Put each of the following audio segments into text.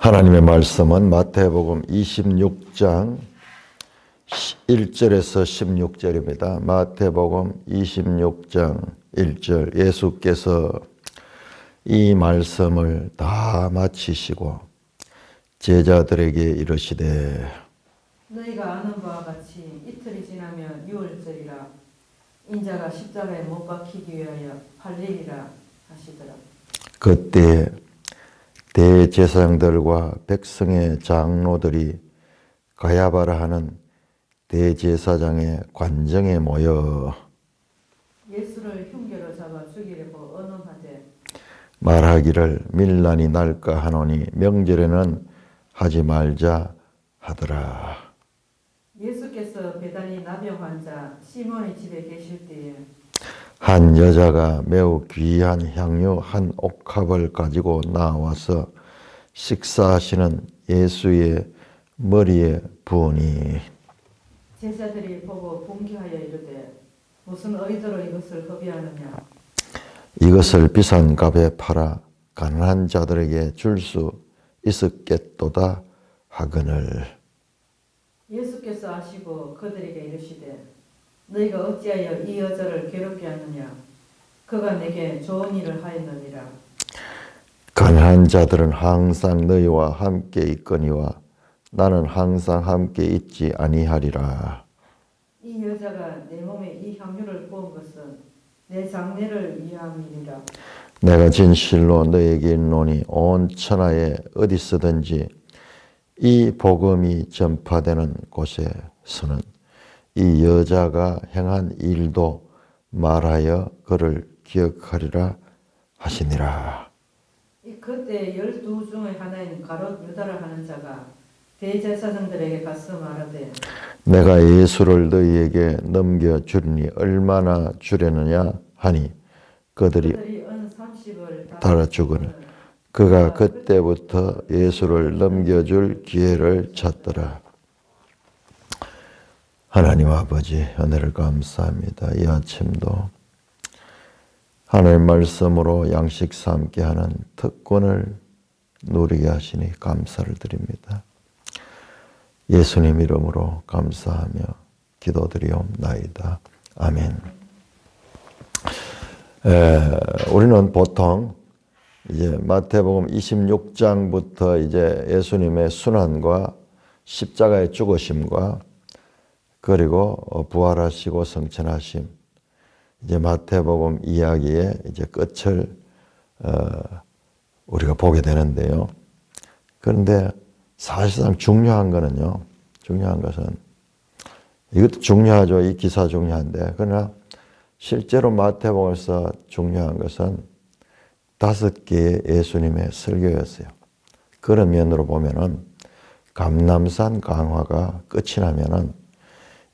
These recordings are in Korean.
하나님의 말씀은 마태복음 26장 1절에서 16절입니다. 마태복음 26장 1절 예수께서 이 말씀을 다 마치시고 제자들에게 이르시되 너희가 아는 바와 같이 이틀이 지나면 유월절이라 인자가 십자가에 못 박히기 위하여 팔리리라 하시더라. 그때 대제사장들과 백성의 장로들이 가야바라 하는 대제사장의 관정에 모여 예수를 흉계로 잡아 죽이려고 언험하되 말하기를 밀란이 날까 하노니 명절에는 하지 말자 하더라. 예수께서 베다니 나병 환자 시몬의 집에 계실 때에 한 여자가 매우 귀한 향유 한 옥합을 가지고 나와서 식사하시는 예수의 머리에 부으니 제자들이 보고 분개하여 이르되 무슨 의도로 이것을 허비하느냐. 이것을 비싼 값에 팔아 가난한 자들에게 줄 수 있었겠도다 하거늘. 예수께서 아시고 그들에게 이르시되 너희가 어찌하여 이 여자를 괴롭게 하느냐. 그가 내게 좋은 일을 하였느니라. 가난한 자들은 항상 너희와 함께 있거니와 나는 항상 함께 있지 아니하리라. 이 여자가 내 몸에 이 향유를 부은 것은 내 장례를 위함이니라. 내가 진실로 너희에게 이르노니 온 천하에 어디서든지 이 복음이 전파되는 곳에서는 이 여자가 행한 일도 말하여 그를 기억하리라 하시니라. 그때 12 중의 하나인 가롯 유다라 하는 자가 대제사장들에게 가서 말하되 내가 예수를 너희에게 넘겨주리니 얼마나 주려느냐 하니 그들이 은 30을 달아주거늘 그가 그때부터 예수를 넘겨줄 기회를 찾더라. 하나님 아버지 은혜를 감사합니다. 이 아침도 하나님 말씀으로 양식 삼게 하는 특권을 누리게 하시니 감사를 드립니다. 예수님 이름으로 감사하며 기도드리옵나이다. 아멘. 우리는 보통 이제 마태복음 26장부터 이제 예수님의 순환과 십자가의 죽으심과 그리고 부활하시고 성천하심, 이제 마태복음 이야기의 이제 끝을 우리가 보게 되는데요. 그런데 사실상 중요한 거는요. 중요한 것은 이것도 중요하죠. 이 기사 중요한데 그러나 실제로 마태복음에서 중요한 것은 5개의 예수님의 설교였어요. 그런 면으로 보면은 감람산 강화가 끝이 나면은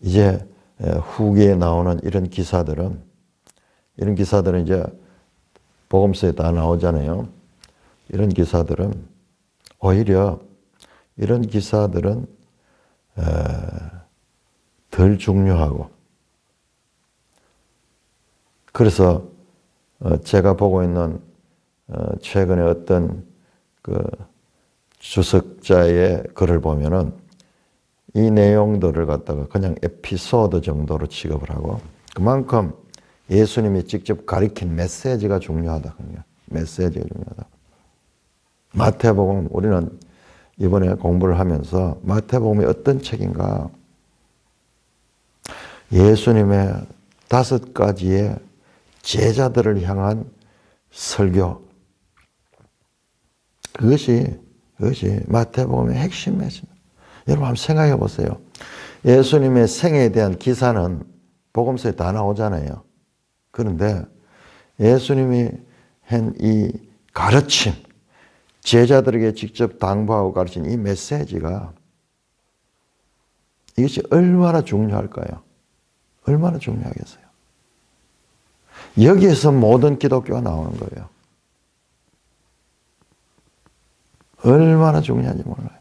이제 후기에 나오는 이런 기사들은 이제 복음서에 다 나오잖아요. 이런 기사들은 오히려 이런 기사들은 덜 중요하고 그래서 제가 보고 있는 최근에 어떤 그 주석자의 글을 보면은 이 내용들을 갖다가 그냥 에피소드 정도로 취급을 하고 그만큼 예수님이 직접 가리킨 메시지가 중요하다. 메시지가 중요하다. 마태복음 우리는 이번에 공부를 하면서 마태복음이 어떤 책인가? 예수님의 5가지의 제자들을 향한 설교. 그것이 마태복음의 핵심 메시지. 여러분 한번 생각해 보세요. 예수님의 생애에 대한 기사는 복음서에 다 나오잖아요. 그런데 예수님이 한 이 가르침, 제자들에게 직접 당부하고 가르친 이 메시지가 이것이 얼마나 중요할까요? 얼마나 중요하겠어요? 여기에서 모든 기독교가 나오는 거예요. 얼마나 중요한지 몰라요.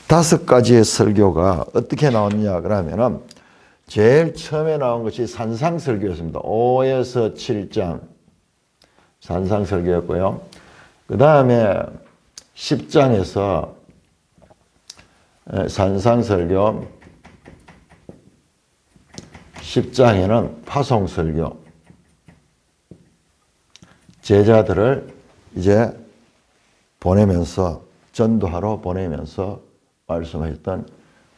5가지의 설교가 어떻게 나왔냐 그러면은 제일 처음에 나온 것이 산상설교였습니다. 5에서 7장 산상설교였고요. 그 다음에 10장에서 산상설교, 10장에는 파송설교, 제자들을 이제 보내면서 전도하러 보내면서 말씀하셨던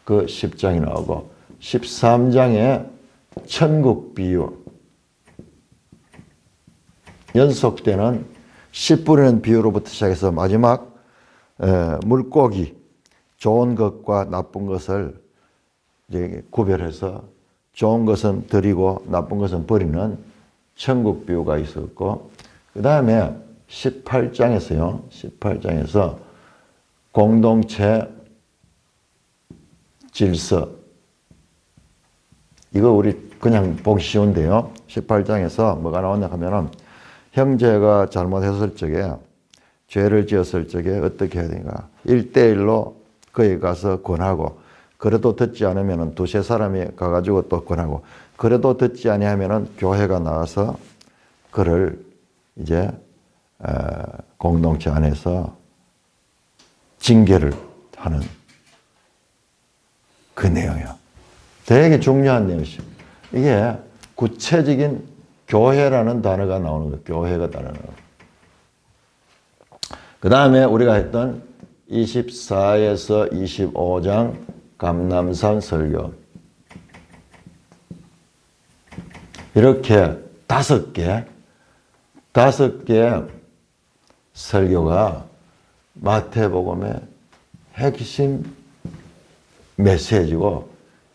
그 10장이 나오고 13장에 천국 비유, 연속되는 씨 뿌리는 비유로부터 시작해서 마지막 물고기, 좋은 것과 나쁜 것을 이제 구별해서 좋은 것은 드리고 나쁜 것은 버리는 천국 비유가 있었고, 그 다음에 18장에서요. 18장에서 공동체 질서. 이거 우리 그냥 보기 쉬운데요. 18장에서 뭐가 나오냐 하면은 형제가 잘못했을 적에, 죄를 지었을 적에 어떻게 해야 되는가. 1대1로 그에 가서 권하고, 그래도 듣지 않으면 두세 사람이 가가지고 또 권하고, 그래도 듣지 아니하면 교회가 나와서 그를 이제 공동체 안에서 징계를 하는 그 내용이에요. 되게 중요한 내용이죠. 이게 구체적인 교회라는 단어가 나오는 거예요. 교회가 단어가. 그 다음에 우리가 했던 24에서 25장 감람산 설교. 이렇게 5개 설교가 마태복음의 핵심 메시지고,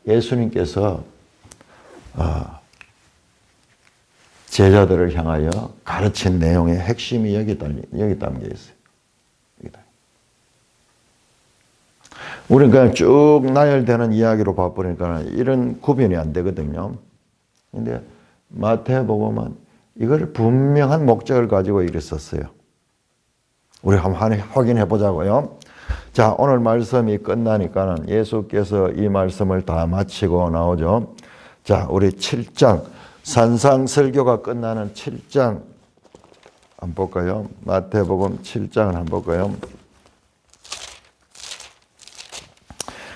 예수님께서 제자들을 향하여 가르친 내용의 핵심이 여기 담겨 있어요. 우리는 그냥 쭉 나열되는 이야기로 봐버리니까 이런 구별이 안 되거든요. 근데 마태복음은 이걸 분명한 목적을 가지고 이랬었어요. 우리 한번 확인해 보자고요. 자, 오늘 말씀이 끝나니까는 예수께서 이 말씀을 다 마치고 나오죠. 자, 우리 7장, 산상설교가 끝나는 7장 한번 볼까요? 마태복음 7장을 한번 볼까요?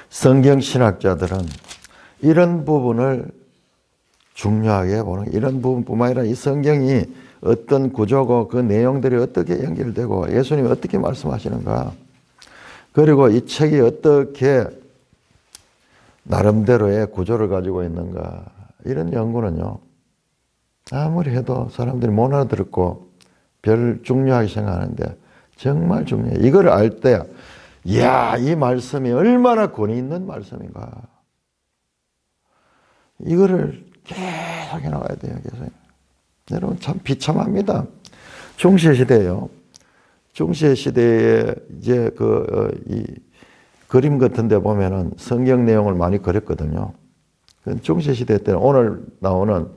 성경신학자들은 이런 부분을 중요하게 보는, 이런 부분뿐만 아니라 이 성경이 어떤 구조고 그 내용들이 어떻게 연결되고 예수님이 어떻게 말씀하시는가, 그리고 이 책이 어떻게 나름대로의 구조를 가지고 있는가, 이런 연구는요, 아무리 해도 사람들이 못 알아듣고 별 중요하게 생각하는데 정말 중요해요. 이걸 알 때, 이야, 이 말씀이 얼마나 권위 있는 말씀인가. 이거를 계속 해나가야 돼요. 계속. 여러분 참 비참합니다. 중세시대예요. 중세시대에 이제 이 그림 같은 데 보면은 성경 내용을 많이 그렸거든요. 중세시대 때는 오늘 나오는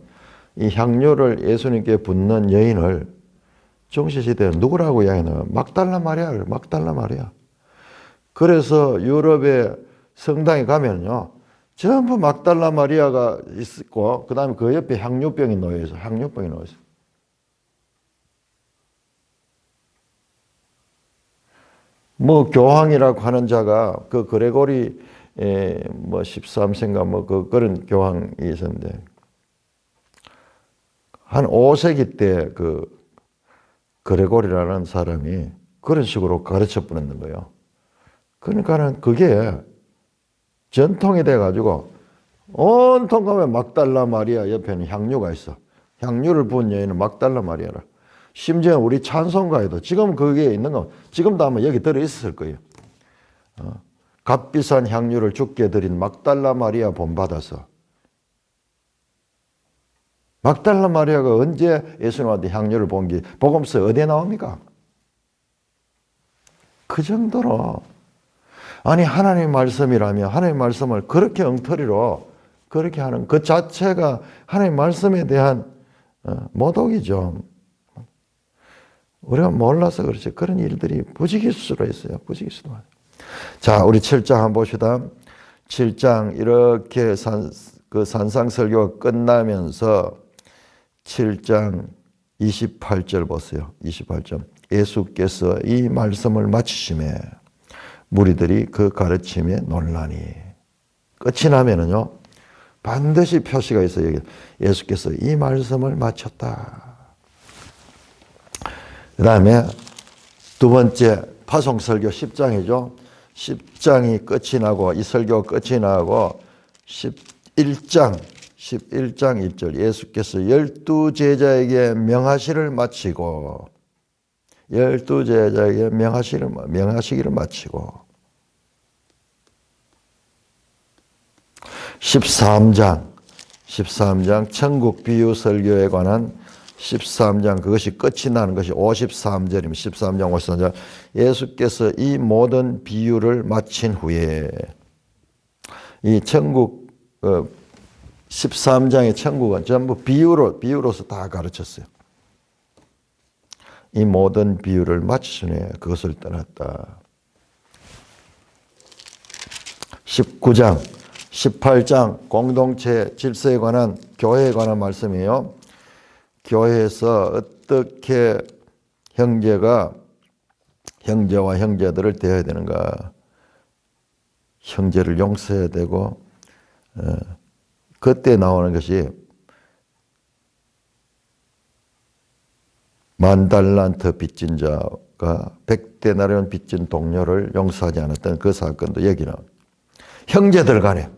이 향유를 예수님께 붓는 여인을 중세시대에 누구라고 이야기하냐면 막달라 마리아를, 막달라 마리아. 그래서 유럽의 성당에 가면요, 전부 막달라 마리아가 있고, 그 다음에 그 옆에 향유병이 놓여 있어. 향유병이 놓여 있어. 뭐 교황이라고 하는 자가 그 그레고리 뭐 13세인가 뭐 그런 교황이 있었는데, 한 5세기 때 그 그레고리라는 사람이 그런 식으로 가르쳐 보냈는 거예요. 그러니까는 그게 전통이 돼가지고 온통 가면 막달라 마리아 옆에는 향유가 있어. 향유를 부은 여인은 막달라 마리아라. 심지어 우리 찬송가에도 지금 그게 있는 거, 지금도 아마 여기 들어있을 거예요. 값비싼 향유를 주께 드린 막달라 마리아 본받아서. 막달라 마리아가 언제 예수님한테 향유를 본 게 복음서 어디에 나옵니까? 그 정도로, 아니 하나님의 말씀이라면 하나님의 말씀을 그렇게 엉터리로 그렇게 하는 그 자체가 하나님의 말씀에 대한 모독이죠. 우리가 몰라서 그렇지 그런 일들이 부지기수로 있어요. 부지기수로. 자, 우리 7장 한번 봅시다. 7장 이렇게 산상설교가 끝나면서 7장 28절 보세요. 28절. 예수께서 이 말씀을 마치심에 무리들이 그 가르침에 논란이 끝이 나면은요 반드시 표시가 있어요. 예수께서 이 말씀을 마쳤다. 그 다음에 두 번째 파송설교 10장이죠. 10장이 끝이 나고 이 설교가 끝이 나고 11장 1절 예수께서 12제자에게 명하시기를 마치고 12제자에게 명하시기를 마치고 13장 천국 비유 설교에 관한 13장 그것이 끝이 나는 것이 53절입니다. 13장 53절 예수께서 이 모든 비유를 마친 후에 이 천국 13장의 천국은 전부 비유로서 다 가르쳤어요. 이 모든 비유를 마치신 후에 그것을 떠났다. 19장 18장 공동체 질서에 관한 교회에 관한 말씀이에요. 교회에서 어떻게 형제와 형제들을 대해야 되는가. 형제를 용서해야 되고 그때 나오는 것이 10,000달란트 빚진 자가 100데나리온 빚진 동료를 용서하지 않았던 그 사건도 여기 나옵니다. 형제들 간에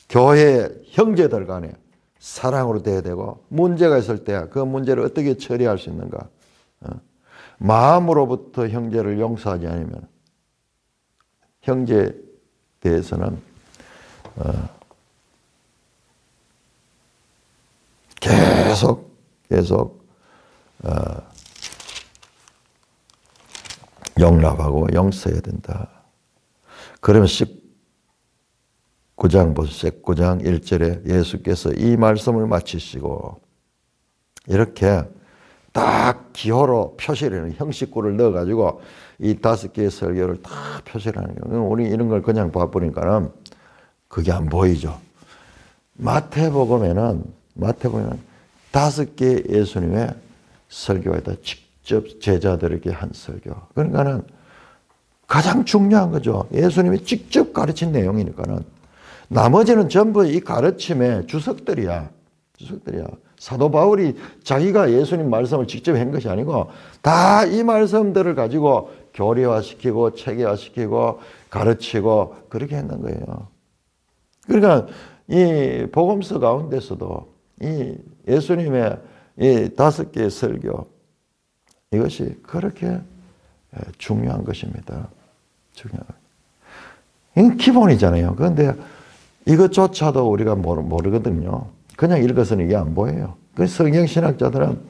교회 형제들 간에 사랑으로 대해야 되고 문제가 있을 때 그 문제를 어떻게 처리할 수 있는가. 마음으로부터 형제를 용서하지 않으면 형제에 대해서는 계속 용납하고 용서해야 된다. 그러면 19장 보세요. 19장 1절에 예수께서 이 말씀을 마치시고 이렇게 딱 기호로 표시를 하는 형식구를 넣어가지고 이 5개의 설교를 다 표시를 하는 거예요. 우리 이런 걸 그냥 봐버리니까는 그게 안 보이죠. 마태복음에는 5개의 예수님의 설교가 있다. 직접 제자들에게 한 설교. 그러니까는 가장 중요한 거죠. 예수님이 직접 가르친 내용이니까는 나머지는 전부 이 가르침의 주석들이야. 사도 바울이 자기가 예수님 말씀을 직접 한 것이 아니고 다 이 말씀들을 가지고 교리화시키고 체계화시키고 가르치고 그렇게 했는 거예요. 그러니까 이 복음서 가운데서도 이 예수님의 이 5개의 설교 이것이 그렇게 중요한 것입니다. 이건 기본이잖아요. 그런데 이것조차도 우리가 모르거든요. 그냥 읽어서는 이게 안 보여요. 그래서 성경신학자들은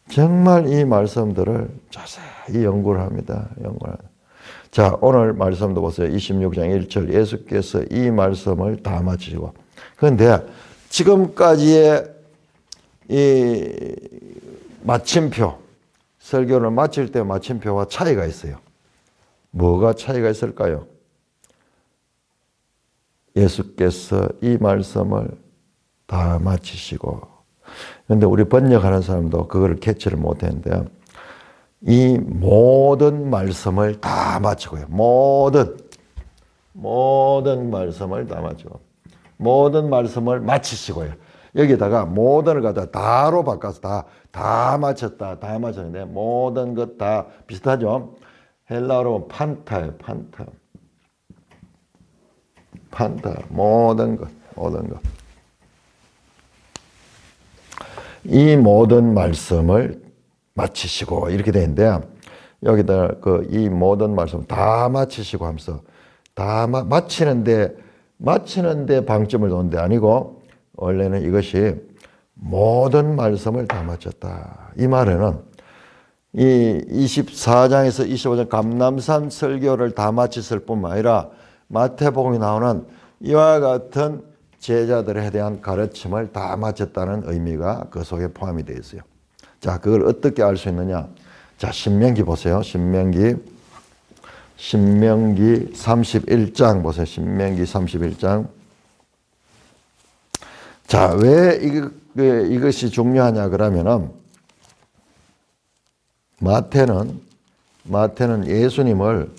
정말 이 말씀들을 자세히 연구를 합니다. 자, 오늘 말씀도 보세요. 26장 1절 예수께서 이 말씀을 다 마치시고. 그런데 지금까지의 이 마침표, 설교를 마칠 때 마침표와 차이가 있어요. 뭐가 차이가 있을까요? 예수께서 이 말씀을 다 마치시고. 그런데 우리 번역하는 사람도 그거를 캐치를 못했는데 이 모든 말씀을 다 마치고요. 모든 말씀을 다 마치고 모든 말씀을 마치시고요. 여기다가 모든을 갖다 다로 바꿔서 다 마쳤다, 다 마쳤는데 모든 것 다 비슷하죠? 헬라어로 판타예요, 판타, 모든 것. 이 모든 말씀을 마치시고 이렇게 되는데 여기다 이 모든 말씀 다 마치시고 하면서 다 마치는데 방점을 놓는데 아니고 원래는 이것이 모든 말씀을 다 마쳤다. 이 말에는 이 24장에서 25장 감람산 설교를 다 마쳤을 뿐만 아니라 마태복음에 나오는 이와 같은 제자들에 대한 가르침을 다 마쳤다는 의미가 그 속에 포함이 되어 있어요. 자, 그걸 어떻게 알 수 있느냐? 자, 신명기 보세요. 신명기 31장 보세요. 신명기 31장. 자, 왜 이것이 중요하냐 그러면은 마태는 예수님을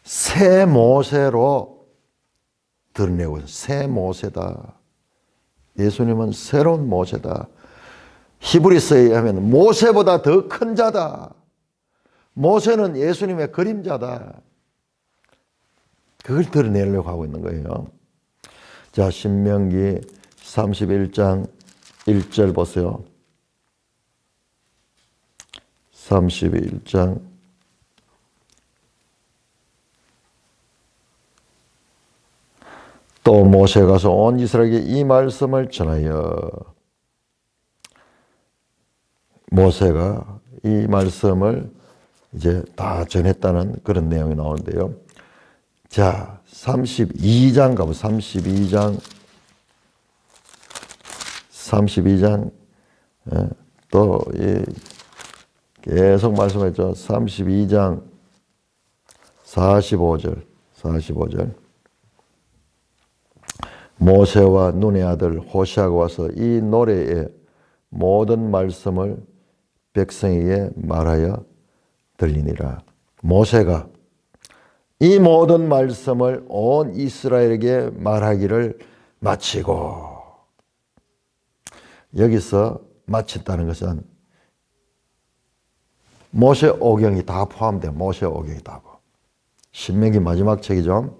새 모세로 드러내고 있어요. 새 모세다. 예수님은 새로운 모세다. 히브리서에 의하면 모세보다 더 큰 자다. 모세는 예수님의 그림자다. 그걸 드러내려고 하고 있는 거예요. 자, 신명기 31장 1절 보세요. 31장 또 모세가 가서 온 이스라엘에게 이 말씀을 전하여 모세가 이 말씀을 이제 다 전했다는 그런 내용이 나오는데요. 자, 32장 가보세요. 32장 또 계속 말씀했죠. 32장 45절 모세와 눈의 아들 호시아가 와서 이 노래의 모든 말씀을 백성에게 말하여 들리니라. 모세가 이 모든 말씀을 온 이스라엘에게 말하기를 마치고, 여기서 마쳤다는 것은 모세오경이 다 포함돼요. 모세오경이 다 포함. 신명기 마지막 책이죠.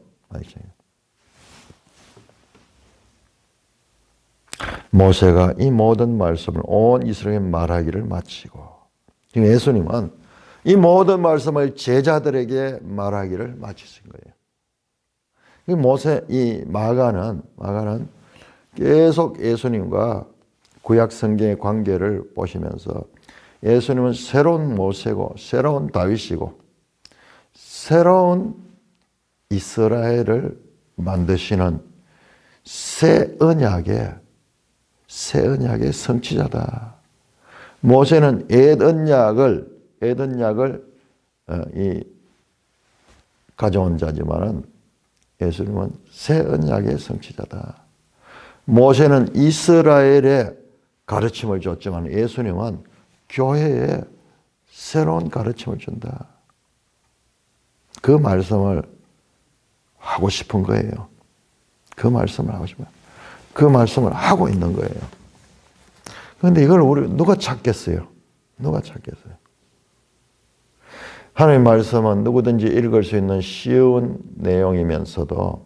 모세가 이 모든 말씀을 온 이스라엘에게 말하기를 마치고, 지금 예수님은 이 모든 말씀을 제자들에게 말하기를 마치신 거예요. 이 마가는 계속 예수님과 구약 성경의 관계를 보시면서 예수님은 새로운 모세고 새로운 다윗이고 새로운 이스라엘을 만드시는 새 언약의 성취자다. 모세는 옛 언약을 가져온 자지만은 예수님은 새 언약의 성취자다. 모세는 이스라엘의 가르침을 줬지만 예수님은 교회에 새로운 가르침을 준다. 그 말씀을 하고 싶은 거예요. 그 말씀을 하고 있는 거예요. 그런데 이걸 누가 찾겠어요? 하나님의 말씀은 누구든지 읽을 수 있는 쉬운 내용이면서도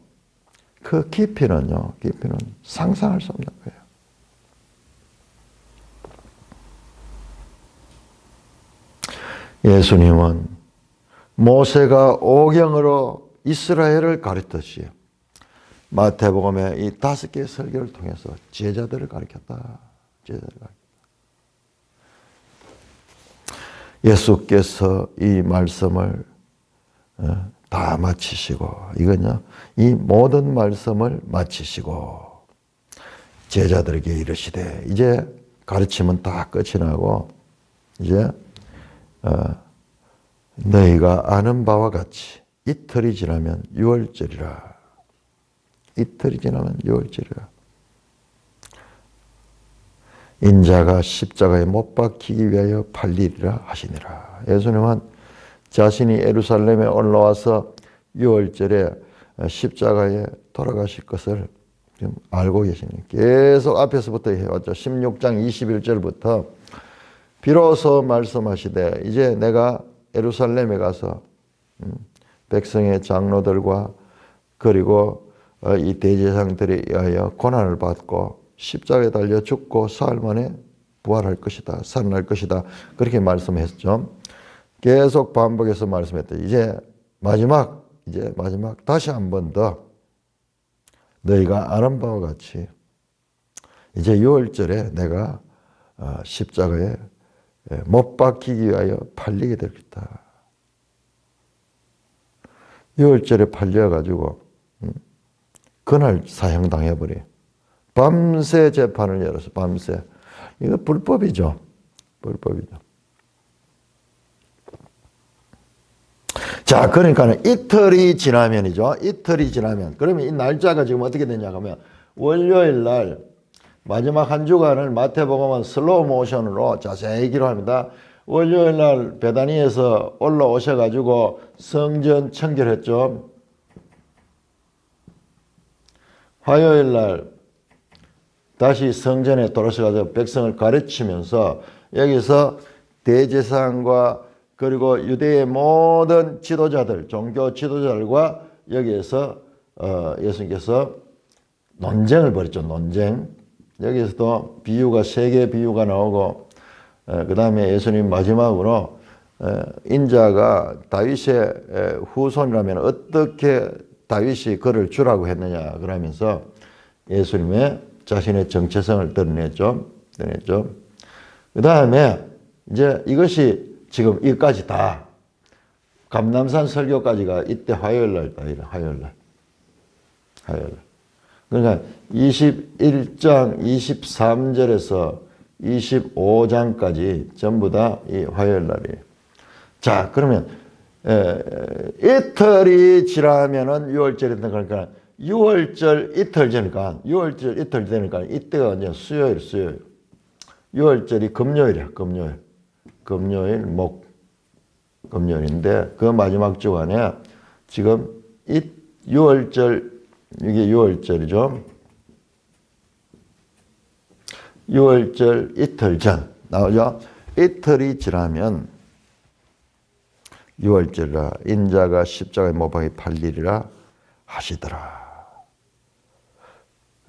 그 깊이는 상상할 수 없는 거예요. 예수님은 모세가 오경으로 이스라엘을 가르쳤듯이 마태복음의 이 5개의 설교를 통해서 제자들을 가르쳤다. 예수께서 이 말씀을 다 마치시고, 이 모든 말씀을 마치시고 제자들에게 이르시되, 이제 가르침은 다 끝이 나고 이제 너희가 아는 바와 같이 이틀이 지나면 유월절이라. 인자가 십자가에 못 박히기 위하여 팔리리라 하시니라. 예수님은 자신이 예루살렘에 올라와서 유월절에 십자가에 돌아가실 것을 지금 알고 계시니 계속 앞에서부터 해왔죠. 16장 21절부터 비로소 말씀하시되 이제 내가 예루살렘에 가서 백성의 장로들과 그리고 이 대제사장들에 의하여 고난을 받고 십자가에 달려 죽고 사흘 만에 부활할 것이다. 살아날 것이다. 그렇게 말씀했죠. 계속 반복해서 말씀했다. 이제 마지막 다시 한 번 더 너희가 아는 바와 같이 이제 유월절에 내가 십자가에 못 박히기 위하여 팔리게 될 것이다. 유월절에 팔려가지고 그날 사형당해버려. 밤새 재판을 열어서 밤새. 이거 불법이죠. 자, 그러니까는 이틀이 지나면 그러면 이 날짜가 지금 어떻게 되냐 하면 월요일 날 마지막 한 주간을 마태복음은 슬로우 모션으로 자세히 기록합니다. 월요일 날 베다니에서 올라오셔가지고 성전 청결했죠. 화요일 날 다시 성전에 돌아서가지고 백성을 가르치면서 여기서 대제사장과 그리고 유대의 모든 지도자들, 종교 지도자들과 여기에서 예수님께서 논쟁을 벌였죠. 논쟁. 여기서도 비유가 세 개의 비유가 나오고 그 다음에 예수님 마지막으로 인자가 다윗의 후손이라면 어떻게 다윗이 그를 주라고 했느냐 그러면서 예수님의 자신의 정체성을 드러냈죠. 그 다음에 이제 이것이 지금 이까지 다 감남산 설교까지가 이때 화요일 날이다. 화요일 날. 그러니까 21장 23절에서 25장까지 전부 다 이 화요일 날이에요. 자, 그러면 이틀이 지나면은 6월절이 되니까 6월절 이틀 되니까 6월절 이틀 되니까 이때가 이제 수요일. 6월절이 금요일이야. 금요일인데 그 마지막 주간에 지금 6월절 이게 6월절이죠. 6월절 이틀 전 나오죠. 이틀이 지나면 6월절이라 인자가 십자가에 못 박혀 팔리리라 하시더라.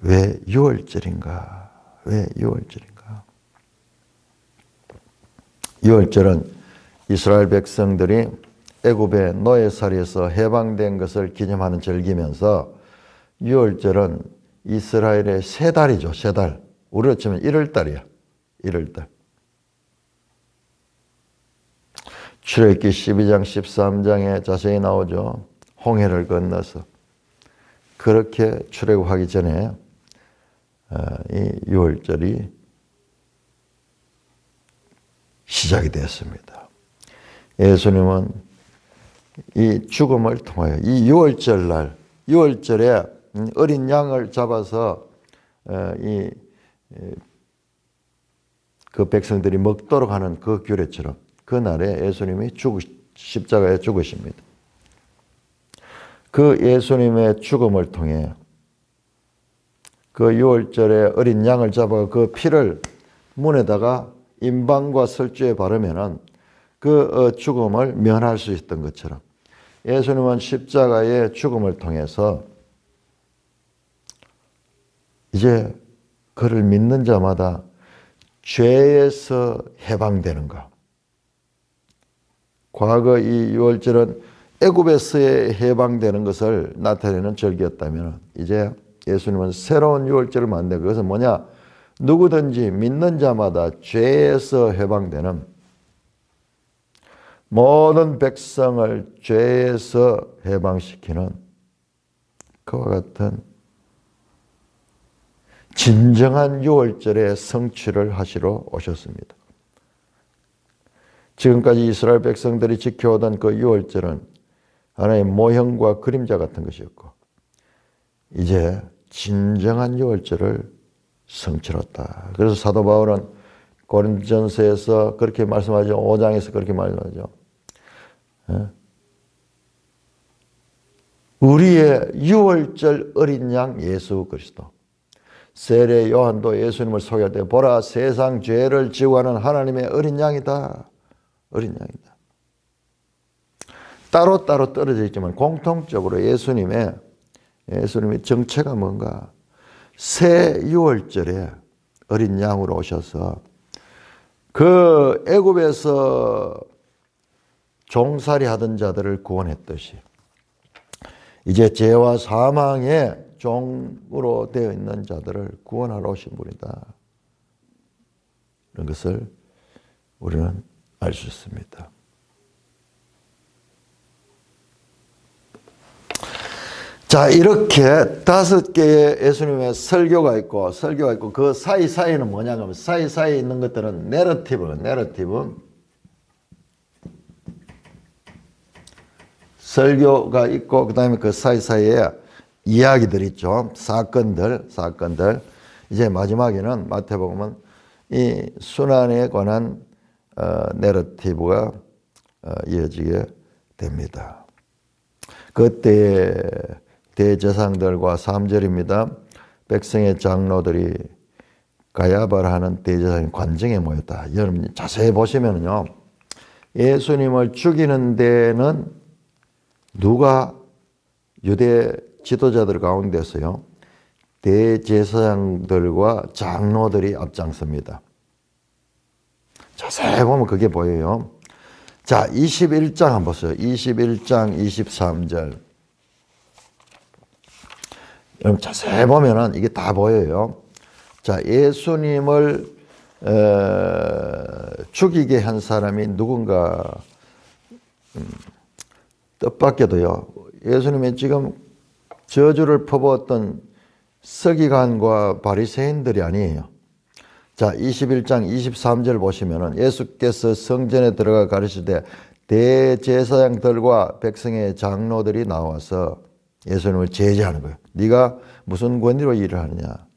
왜 6월절인가? 왜 6월절인가? 6월절은 이스라엘 백성들이 애굽의 노예살이에서 해방된 것을 기념하는 절기면서 6월절은 이스라엘의 세 달이죠. 세 달. 우리로 치면 1월달이야. 1월달. 출애굽기 12장 13장에 자세히 나오죠. 홍해를 건너서. 그렇게 출애굽하기 전에 이 6월절이 시작이 되었습니다. 예수님은 이 죽음을 통하여 이 6월절 날 6월절에 어린 양을 잡아서 그 백성들이 먹도록 하는 그 규례처럼 그 날에 예수님이 십자가에 죽으십니다. 그 예수님의 죽음을 통해 그 6월절에 어린 양을 잡아 그 피를 문에다가 임방과 설주에 바르면은 그 죽음을 면할 수 있었던 것처럼 예수님은 십자가의 죽음을 통해서 이제 그를 믿는 자마다 죄에서 해방되는 것. 과거 이 6월절은 애굽에서의 해방되는 것을 나타내는 절기였다면 이제 예수님은 새로운 6월절을 만든 그것은 뭐냐? 누구든지 믿는 자마다 죄에서 해방되는 모든 백성을 죄에서 해방시키는 그와 같은 진정한 6월절의 성취를 하시러 오셨습니다. 지금까지 이스라엘 백성들이 지켜오던 그 6월절은 하나의 모형과 그림자 같은 것이었고 이제 진정한 6월절을 성취했다. 그래서 사도 바울은 고린도전서에서 그렇게 말씀하죠. 5장에서 그렇게 말씀하죠. 우리의 6월절 어린 양 예수 그리스도. 세례 요한도 예수님을 소개할 때 보라 세상 죄를 지고 하는 하나님의 어린 양이다. 어린 양이다. 따로따로 떨어져 있지만 공통적으로 예수님의 정체가 뭔가 새 6월절에 어린 양으로 오셔서 그 애굽에서 종살이 하던 자들을 구원했듯이 이제 죄와 사망의 종으로 되어 있는 자들을 구원하러 오신 분이다. 이런 것을 우리는 알 수 있습니다. 자, 이렇게 5개의 예수님의 설교가 있고 그 사이사이는 뭐냐 하면 사이사이에 있는 것들은 내러티브 설교가 있고 그 다음에 그 사이사이에 이야기들 있죠. 사건들 이제 마지막에는 마태복음은 이 순환에 관한 내러티브가 이어지게 됩니다. 그때 대제사장들과 3절입니다. 백성의 장로들이 가야바를 하는 대제사장 관정에 모였다. 여러분 자세히 보시면요, 예수님을 죽이는 데는 누가 유대 지도자들 가운데서요, 대제사장들과 장로들이 앞장섭니다. 자세히 보면 그게 보여요. 자, 21장 한번 보세요. 21장 23절. 여러분 자세히 보면은 이게 다 보여요. 자, 예수님을 죽이게 한 사람이 누군가, 뜻밖에도요, 예수님이 지금 저주를 퍼부었던 서기관과 바리새인들이 아니에요. 자, 21장 23절 보시면은 예수께서 성전에 들어가 가르치되 대제사장들과 백성의 장로들이 나와서 예수님을 제지하는 거예요. 네가 무슨 권리로 일을 하느냐.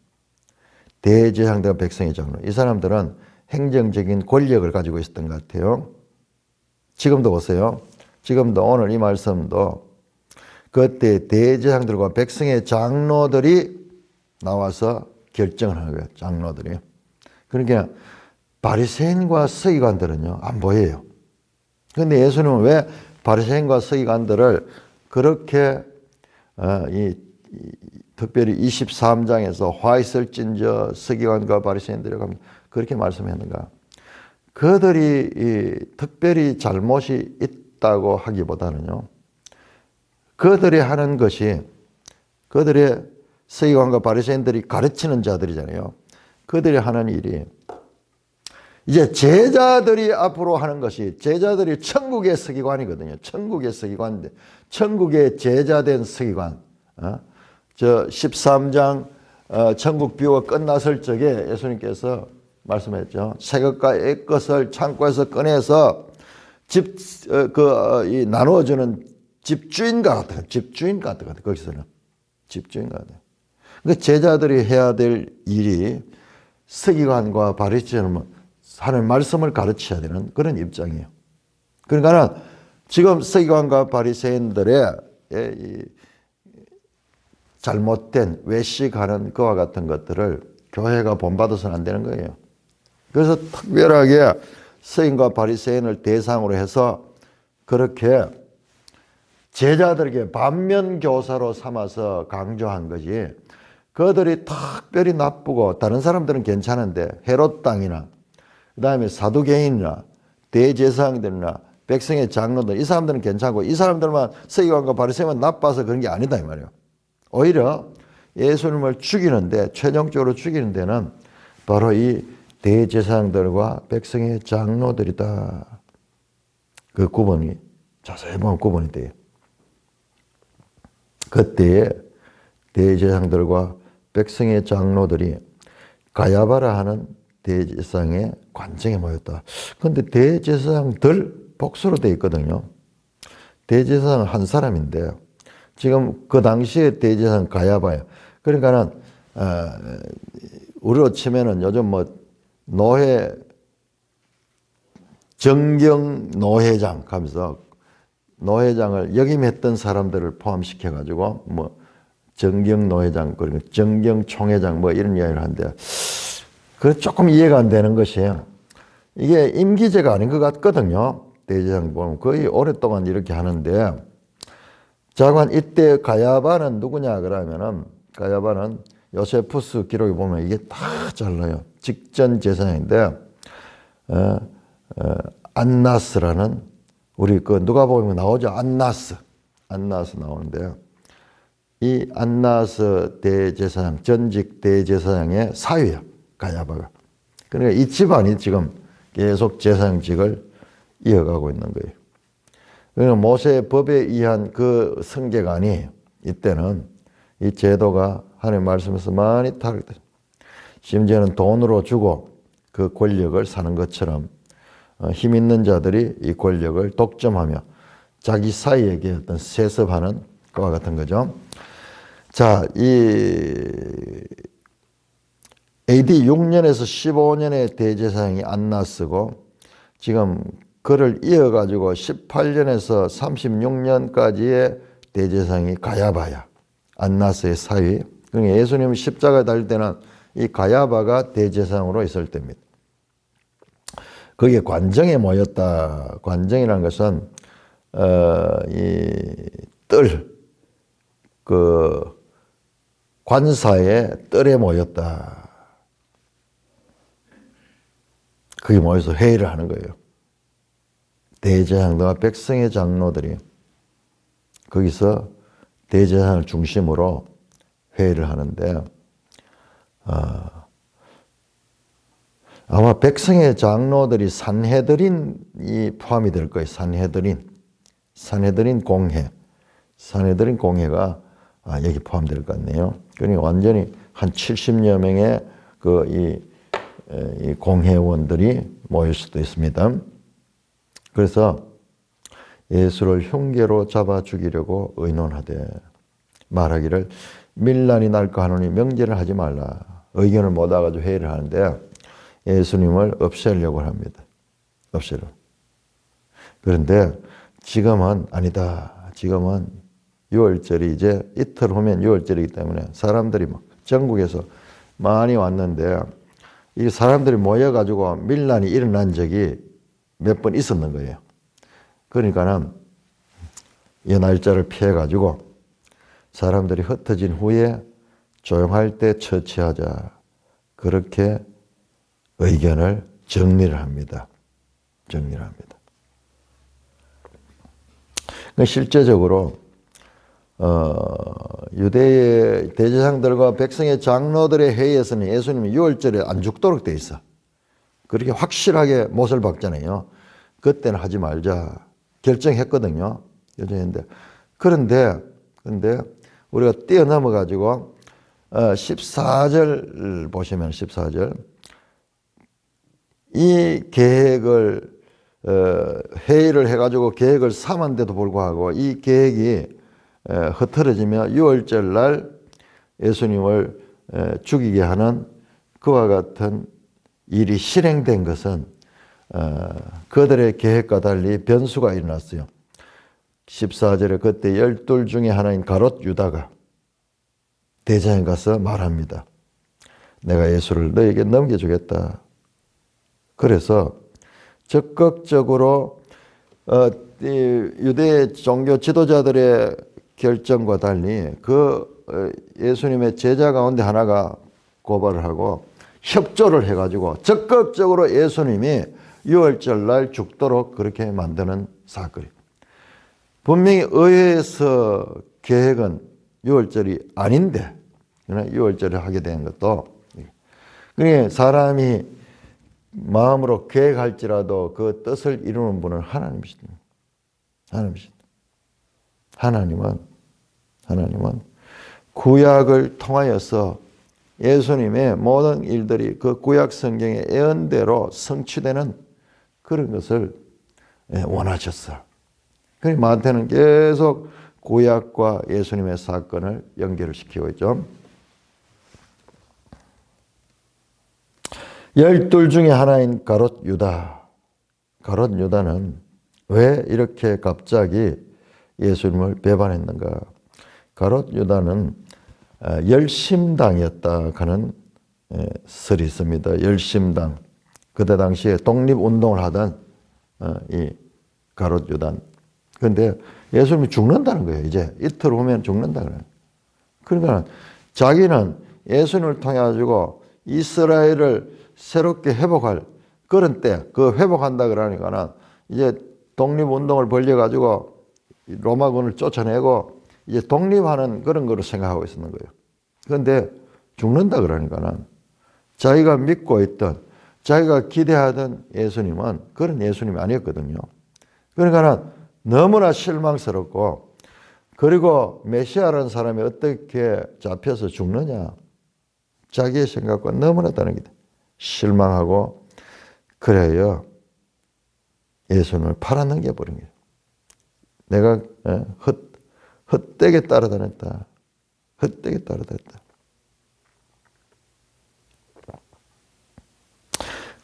대제사장들과 백성의 장로. 이 사람들은 행정적인 권력을 가지고 있었던 것 같아요. 지금도 보세요. 지금도 오늘 이 말씀도 그때 대제사장들과 백성의 장로들이 나와서 결정을 하는 거예요. 장로들이. 그러니까 바리새인과 서기관들은요, 안 보여요. 그런데 예수님은 왜 바리새인과 서기관들을 그렇게 특별히 23장에서 화 있을진저 서기관과 바리새인들이 그렇게 말씀했는가? 그들이 특별히 잘못이 있다고 하기보다는요, 그들이 하는 것이, 그들의 서기관과 바리새인들이 가르치는 자들이잖아요. 그들이 하는 일이 이제 제자들이 앞으로 하는 것이, 제자들이 천국의 서기관이거든요. 천국의 서기관인데, 천국의 제자된 서기관. 저 13장 천국 비유가 끝났을 적에 예수님께서 말씀했죠. 새 것과 옛 것을 창고에서 꺼내서 나누어주는 집주인과 같아요. 집주인 같아요. 거기서는 집주인 같아요. 그러니까 제자들이 해야 될 일이 서기관과 바리새인은 하는 말씀을 가르쳐야 되는 그런 입장이에요. 그러니까는 지금 서기관과 바리새인들의 이 잘못된 외식하는 그와 같은 것들을 교회가 본받아서는 안 되는 거예요. 그래서 특별하게 서기관과 바리새인을 대상으로 해서 그렇게 제자들에게 반면교사로 삼아서 강조한 것이, 그들이 특별히 나쁘고 다른 사람들은 괜찮은데 헤롯 땅이나 그 다음에 사두개인이나 대제사장들이나 백성의 장로들, 이 사람들은 괜찮고 이 사람들만, 서기관과 바리새인만 나빠서 그런 게 아니다 이 말이에요. 오히려 예수님을 죽이는데, 최종적으로 죽이는 데는 바로 이 대제사장들과 백성의 장로들이다. 그 구분이 자세히 보면 구분이 돼요. 그때에 대제사장들과 백성의 장로들이 가야바라 하는 대제사장의 관정에 모였다. 그런데 대제사장들 복수로 되어 있거든요. 대제사장은 한 사람인데 지금 그 당시에 대제사장 가야바예요. 그러니까는 우리로 치면은 요즘 뭐 노회, 정경 노회장 하면서 노회장을 역임했던 사람들을 포함시켜 가지고 뭐 정경 노회장, 그리고 정경 총회장 뭐 이런 이야기를 하는데, 그 조금 이해가 안 되는 것이에요. 이게 임기제가 아닌 것 같거든요. 대제사장 보면 거의 오랫동안 이렇게 하는데, 자관 이때 가야바는 누구냐 그러면은, 가야바는 요세푸스 기록에 보면 이게 다 잘라요. 직전 제사장인데 안나스라는, 우리 그 누가 보면 나오죠. 안나스 나오는데요. 이 안나스 대제사장, 전직 대제사장의 사위야, 가야바가. 그러니까 이 집안이 지금 계속 제사장직을 이어가고 있는 거예요. 그러니까 모세의 법에 의한 그 성계가 아니에요. 이때는 이 제도가 하나님의 말씀에서 많이 타락됐어요. 심지어는 돈으로 주고 그 권력을 사는 것처럼 힘 있는 자들이 이 권력을 독점하며 자기 사이에게 어떤 세습하는 것과 같은 거죠. 자, 이 AD 6년에서 15년의 대제사장이 안나스고 지금 그를 이어가지고 18년에서 36년까지의 대제사장이 가야바야. 안나스의 사위. 그러니까 예수님이 십자가에 달릴 때는 이 가야바가 대제사장으로 있을 때입니다. 거기에 관정에 모였다. 관정이라는 것은 관사의 뜰에 모였다. 거기 모여서 회의를 하는 거예요. 대제사장들과 백성의 장로들이 거기서 대제사장을 중심으로 회의를 하는데 아마 백성의 장로들이 산헤드린이 포함이 될 거예요. 산헤드린 공회. 산헤드린 공회가 여기 포함될 것 같네요. 그러니까 완전히 한 70여 명의 이 공회원들이 모일 수도 있습니다. 그래서 예수를 흉계로 잡아 죽이려고 의논하되 말하기를 밀란이 날까 하노니 명제를 하지 말라. 의견을 못 와가지고 회의를 하는데 예수님을 없애려고 합니다. 없애려. 그런데 지금은 아니다. 지금은 6월절이 이제 이틀 후면 6월절이기 때문에 사람들이 막 전국에서 많이 왔는데 이 사람들이 모여가지고 밀란이 일어난 적이 몇 번 있었는 거예요. 그러니까는 이 날짜를 피해가지고 사람들이 흩어진 후에 조용할 때 처치하자. 그렇게 의견을 정리를 합니다. 정리를 합니다. 실제적으로 유대의 대제사장들과 백성의 장로들의 회의에서는 예수님이 6월절에 안 죽도록 돼 있어. 그렇게 확실하게 못을 박잖아요. 그때는 하지 말자 결정했거든요. 결정했는데 그런데 우리가 뛰어넘어 가지고 14절 보시면 14절 이 계획을 회의를 해가지고 계획을 삼았는데도 불구하고 이 계획이 흐트러지며 6월절 날 예수님을 죽이게 하는 그와 같은 일이 실행된 것은 그들의 계획과 달리 변수가 일어났어요. 14절에 그때 12 중에 하나인 가롯 유다가 대장에 가서 말합니다. 내가 예수를 너에게 넘겨주겠다. 그래서 적극적으로 유대 종교 지도자들의 결정과 달리 예수님의 제자 가운데 하나가 고발을 하고 협조를 해가지고 적극적으로 예수님이 6월절 날 죽도록 그렇게 만드는 사건이에요. 분명히 의회에서 계획은 6월절이 아닌데 6월절을 하게 된 것도 그러니까 사람이 마음으로 계획할지라도 그 뜻을 이루는 분은 하나님이십니다. 하나님은 구약을 통하여서 예수님의 모든 일들이 그 구약 성경의 예언대로 성취되는 그런 것을 원하셨어. 그래서 마태는 계속 구약과 예수님의 사건을 연결을 시키고 있죠. 12 중에 하나인 가롯 유다. 가롯 유다는 왜 이렇게 갑자기 예수님을 배반했는가? 가롯 유다는 열심당이었다 하는 설이 있습니다. 열심당. 그때 당시에 독립운동을 하던 이 가롯 유다. 그런데 예수님이 죽는다는 거예요. 이제 이틀 후면 죽는다 그래요. 그러니까 자기는 예수님을 통해 가지고 이스라엘을 새롭게 회복할 그런 때, 그 회복한다 그러니까는 이제 독립운동을 벌려가지고 로마군을 쫓아내고 이제 독립하는 그런 거로 생각하고 있었는 거예요. 그런데 죽는다 그러니까는 자기가 믿고 있던, 자기가 기대하던 예수님은 그런 예수님이 아니었거든요. 그러니까는 너무나 실망스럽고, 그리고 메시아라는 사람이 어떻게 잡혀서 죽느냐, 자기의 생각과 너무나 다른 게 실망하고, 그래요 예수님을 팔아넘겨 버린 거예요. 내가 헛되게 따라다녔다. 헛되게 따라다녔다.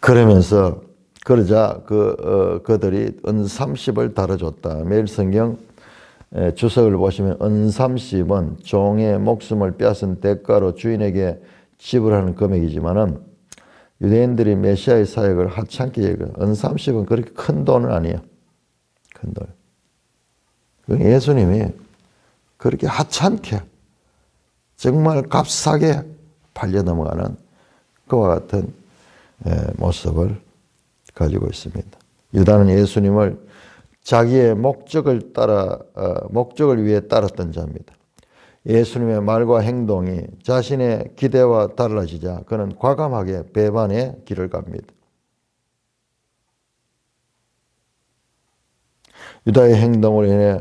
그러면서 그러자 그들이 은 30을 달아줬다. 매일 성경 주석을 보시면 은 30은 종의 목숨을 빼앗은 대가로 주인에게 지불하는 금액이지만은 유대인들이 메시아의 사역을 하찮게 여겨. 은 30은 그렇게 큰 돈은 아니에요. 큰 돈. 예수님이 그렇게 하찮게 정말 값싸게 팔려 넘어가는 그와 같은 모습을 가지고 있습니다. 유다는 예수님을 자기의 목적을 위해 따랐던 자입니다. 예수님의 말과 행동이 자신의 기대와 달라지자 그는 과감하게 배반의 길을 갑니다. 유다의 행동으로 인해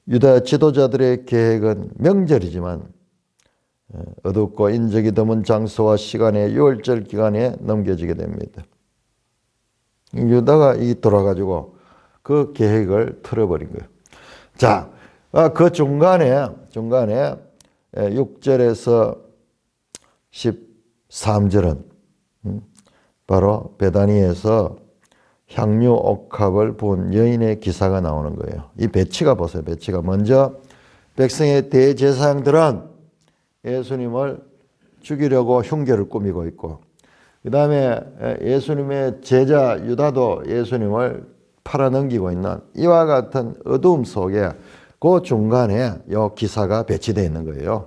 유다 지도자들의 계획은 명절이지만 어둡고 인적이 드문 장소와 시간에 유월절 기간에 넘겨지게 됩니다. 유다가 돌아가지고 그 계획을 틀어버린 거예요. 자, 그 중간에 6절에서 13절은 바로 베다니에서 향유 옥합을 부은 여인의 기사가 나오는 거예요. 이 배치가 보세요. 배치가 먼저 백성의 대제사장들은 예수님을 죽이려고 흉계를 꾸미고 있고 그 다음에 예수님의 제자 유다도 예수님을 팔아넘기고 있는 이와 같은 어두움 속에 그 중간에 이 기사가 배치되어 있는 거예요.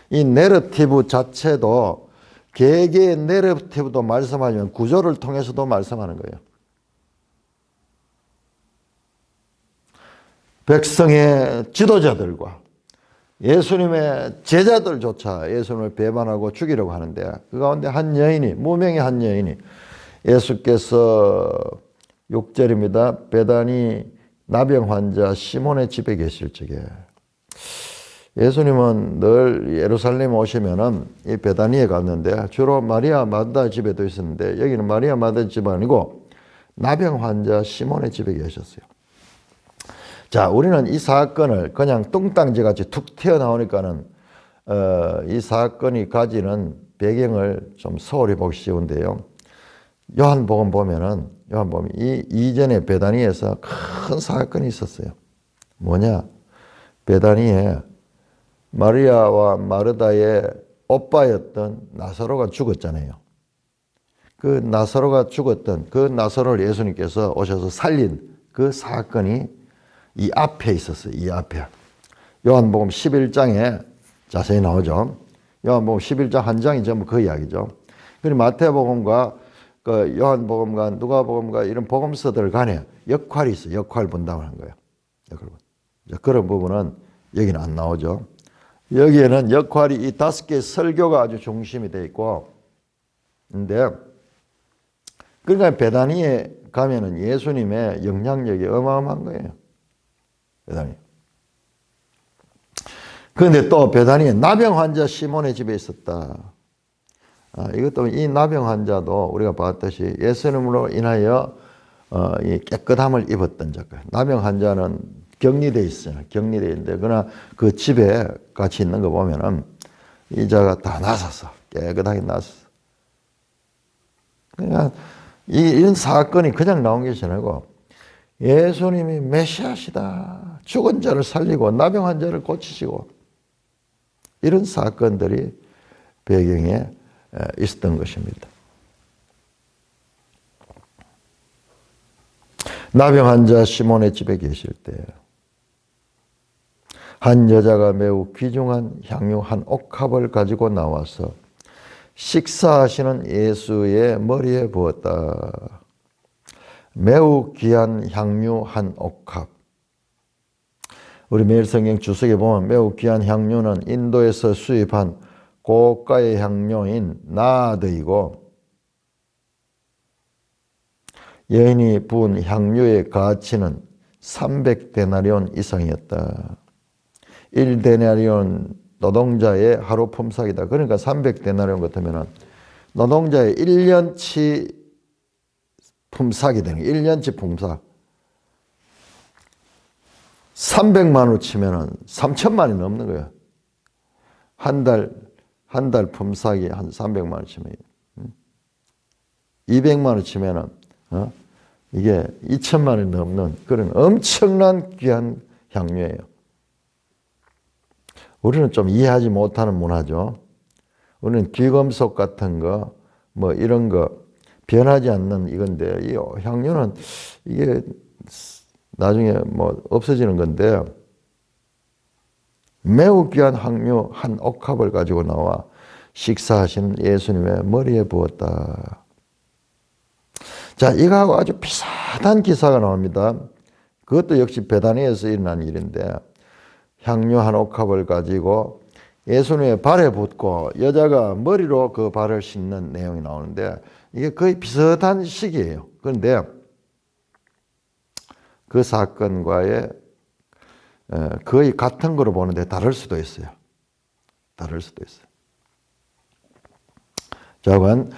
이 내러티브 자체도 개개의 내러티브도 말씀하지만 구조를 통해서도 말씀하는 거예요. 백성의 지도자들과 예수님의 제자들조차 예수님을 배반하고 죽이려고 하는데 그 가운데 한 여인이 무명의 한 여인이 예수께서 6절입니다. 베다니 나병 환자 시몬의 집에 계실 적에 예수님은 늘 예루살렘 오시면은 이 베다니에 갔는데 주로 마리아 마다 집에도 있었는데 여기는 마리아 마다 집 아니고 나병 환자 시몬의 집에 계셨어요. 자, 우리는 이 사건을 그냥 뚱땅지 같이 툭 튀어나오니까는 이 사건이 가지는 배경을 좀 소홀히 보기 쉬운데요. 요한복음 보면은 이전에 베다니에서 큰 사건이 있었어요. 뭐냐? 베다니에 마리아와 마르다의 오빠였던 나사로가 죽었잖아요. 그 나사로가 죽었던 그 나사로를 예수님께서 오셔서 살린 그 사건이 이 앞에 있었어요. 이 앞에. 요한복음 11장에 자세히 나오죠. 요한복음 11장 한 장이 전부 그 이야기죠. 그리고 마태복음과 그 요한복음과 누가복음과 이런 복음서들 간에 역할이 있어요. 역할 분담을 한 거예요. 그런 부분은 여기는 안 나오죠. 여기에는 역할이 이 5개의 설교가 아주 중심이 되어 있고 근데 그러니까 베다니에 가면은 예수님의 영향력이 어마어마한 거예요. 베다니. 그런데 또 베다니에 나병 환자 시몬의 집에 있었다. 이것도 이 나병 환자도 우리가 봤듯이 예수님으로 인하여 이 깨끗함을 입었던 자가. 나병 환자는 격리되어 있어요. 격리되어 있는데 그러나 그 집에 같이 있는 거 보면은 이 자가 다 나섰어. 깨끗하게 나섰어. 그러니까 이런 사건이 그냥 나온 것이 아니고 예수님이 메시아시다. 죽은 자를 살리고 나병 환자를 고치시고 이런 사건들이 배경에 있었던 것입니다. 나병 환자 시몬의 집에 계실 때 한 여자가 매우 귀중한 향유 한 옥합을 가지고 나와서 식사하시는 예수의 머리에 부었다. 매우 귀한 향유 한 옥합. 우리 매일 성경 주석에 보면 매우 귀한 향유는 인도에서 수입한 고가의 향료인 나드이고 여인이 부은 향유의 가치는 300데나리온 이상이었다. 1데나리온 노동자의 하루 품삯이다. 그러니까 300데나리온 같으면 노동자의 1년치 품삯이 되는 거예요. 1년치 품삯. 300만 원으로 치면은 3천만 원이 넘는 거예요. 한 달 품삯이 한 300만 원 치면. 200만 원 치면은 이게 2천만 원이 넘는 그런 엄청난 귀한 향료예요. 우리는 좀 이해하지 못하는 문화죠. 우리는 귀금속 같은 거, 뭐 이런 거 변하지 않는 이건데, 이 향료는 이게 나중에 뭐 없어지는 건데, 매우 귀한 향료 한 옥합을 가지고 나와 식사하시는 예수님의 머리에 부었다. 자, 이거하고 아주 비슷한 기사가 나옵니다. 그것도 역시 베다니에서 일어난 일인데, 향료 한 옥합을 가지고 예수님의 발에 붓고 여자가 머리로 그 발을 씻는 내용이 나오는데, 이게 거의 비슷한 시기예요. 그런데 그 사건과의 거의 같은 거로 보는데 다를 수도 있어요. 다를 수도 있어요. 자, 그건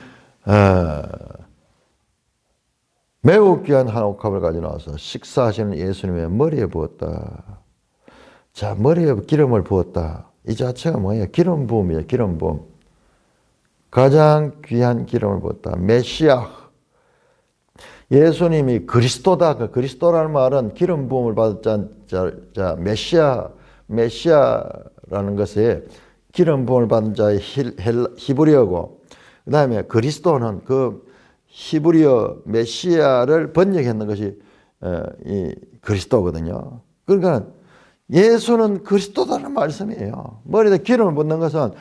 매우 귀한 한 옥합을 가지고 나와서 식사하시는 예수님의 머리에 부었다. 자, 머리에 기름을 부었다. 이 자체가 뭐예요? 기름 부음이에요. 기름 부음. 가장 귀한 기름을 부었다. 메시아. 예수님이 그리스도다. 그 그리스도라는 말은 기름 부음을 받은 자, 메시아라는 것에 기름 부음을 받은 자의 히브리어고, 그 다음에 그리스도는 그 히브리어 메시아를 번역했는 것이 이 그리스도거든요. 그러니까 예수는 그리스도다는 말씀이에요. 머리에 기름을 붓는 것은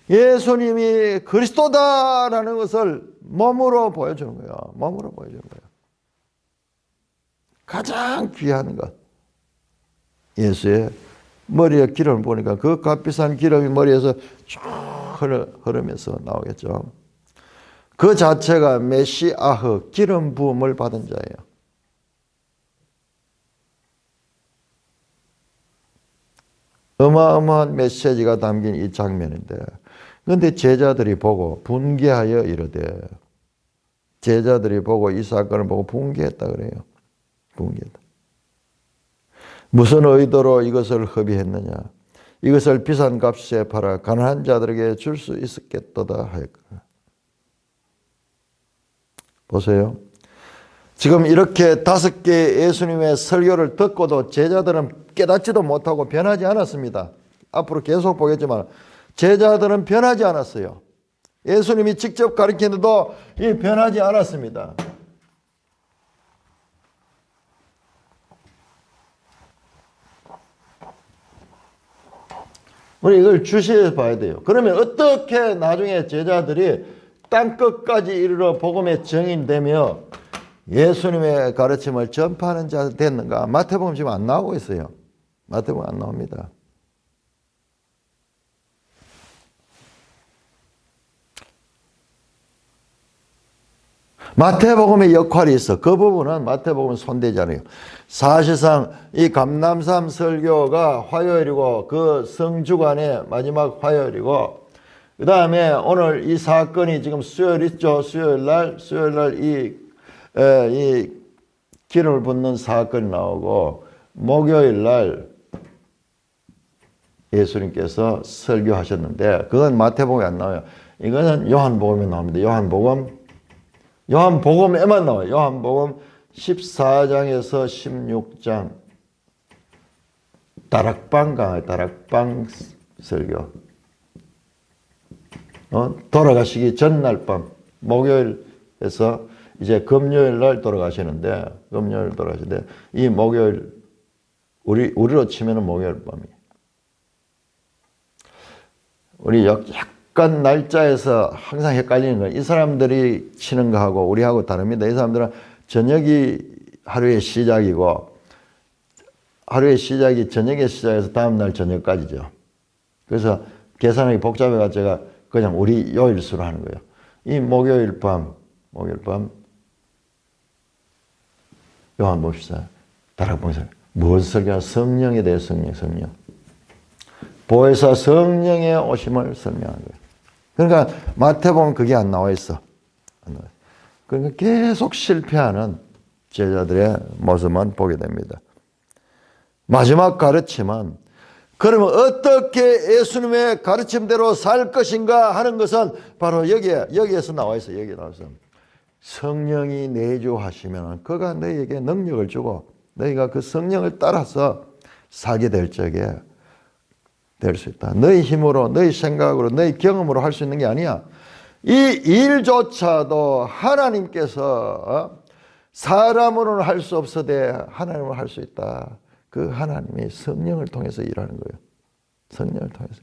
예수님이 그리스도다라는 것을 몸으로 보여주는 거예요. 몸으로 보여주는 거예요. 가장 귀한 것. 예수의 머리에 기름을 부으니까 그 값비싼 기름이 머리에서 쭉 흐르면서 나오겠죠. 그 자체가 메시아흐, 기름 부음을 받은 자예요. 어마어마한 메시지가 담긴 이 장면인데, 그런데 제자들이 보고 분개하여 이르되, 제자들이 보고 이 사건을 보고 분개했다 그래요. 분개했다. 무슨 의도로 이것을 허비했느냐? 이것을 비싼 값에 팔아 가난한 자들에게 줄 수 있었겠도다 하였거든. 보세요. 지금 이렇게 5개의 예수님의 설교를 듣고도 제자들은 깨닫지도 못하고 변하지 않았습니다. 앞으로 계속 보겠지만 제자들은 변하지 않았어요. 예수님이 직접 가르치는데도 이 변하지 않았습니다. 우리 이걸 주시해 봐야 돼요. 그러면 어떻게 나중에 제자들이 땅끝까지 이르러 복음의 증인되며 예수님의 가르침을 전파하는 자 됐는가? 마태복음 지금 안 나오고 있어요. 마태복음 안 나옵니다. 마태복음의 역할이 있어. 그 부분은 마태복음은 손대지 않아요. 사실상 이 감람산 설교가 화요일이고 그 성주간의 마지막 화요일이고, 그 다음에 오늘 이 사건이 지금 수요일 있죠. 수요일 날 이 기름을 붓는 사건이 나오고, 목요일 날 예수님께서 설교하셨는데 그건 마태복음에 안 나와요. 이거는 요한복음에 나옵니다. 요한복음에만 나와요. 요한복음 14장에서 16장. 다락방 설교. 돌아가시기 전날 밤, 목요일에서 이제 금요일 날 돌아가시는데, 이 목요일, 우리로 치면은 목요일 밤이에요. 우리 약간 날짜에서 항상 헷갈리는 거예요. 이 사람들이 치는 거하고 우리하고 다릅니다. 이 사람들은 저녁이 하루의 시작이고, 하루의 시작이 저녁에 시작해서 다음날 저녁까지죠. 그래서 계산하기 복잡해가지고 제가 그냥 우리 요일수로 하는 거예요. 이 목요일 밤 요한복음 14 다락방설 무엇을 설교하냐? 성령에 대해 성령. 보혜사 성령의 오심을 설명하는 거예요. 그러니까 마태복음 그게 안 나와 있어. 그러니까 계속 실패하는 제자들의 모습만 보게 됩니다. 마지막 가르침은, 그러면 어떻게 예수님의 가르침대로 살 것인가 하는 것은 바로 여기에서 나와 있어요. 여기에 나와서 성령이 내주하시면 그가 너희에게 능력을 주고 너희가 그 성령을 따라서 살게 될 적에 될 수 있다. 너희 힘으로, 너희 생각으로, 너희 경험으로 할 수 있는 게 아니야. 이 일조차도 하나님께서 사람으로는 할 수 없어도 하나님으로 할 수 있다. 그 하나님이 성령을 통해서 일하는 거예요. 성령을 통해서.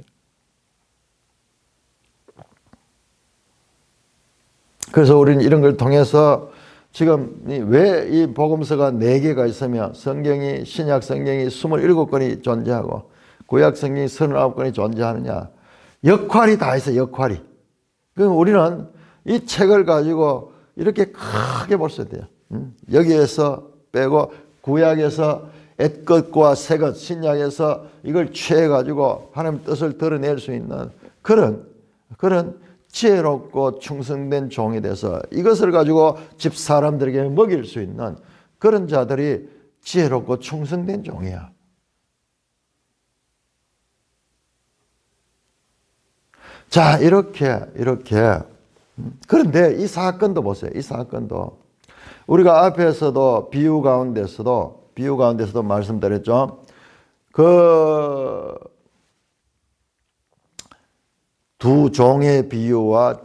그래서 우리는 이런 걸 통해서 지금 왜 이 복음서가 4개가 있으며 성경이 신약 성경이 27권이 존재하고 구약 성경이 39권이 존재하느냐. 역할이 다 있어요. 역할이. 그럼 우리는 이 책을 가지고 이렇게 크게 볼 수 있대요. 여기에서 빼고 구약에서 옛것과 새것, 신약에서 이걸 취해가지고 하나님 뜻을 드러낼 수 있는 그런 지혜롭고 충성된 종이 돼서 이것을 가지고 집 사람들에게 먹일 수 있는 그런 자들이 지혜롭고 충성된 종이야. 자, 이렇게. 그런데 이 사건도 보세요. 이 사건도. 우리가 앞에서도 비유 가운데서도 말씀드렸죠. 그 두 종의 비유와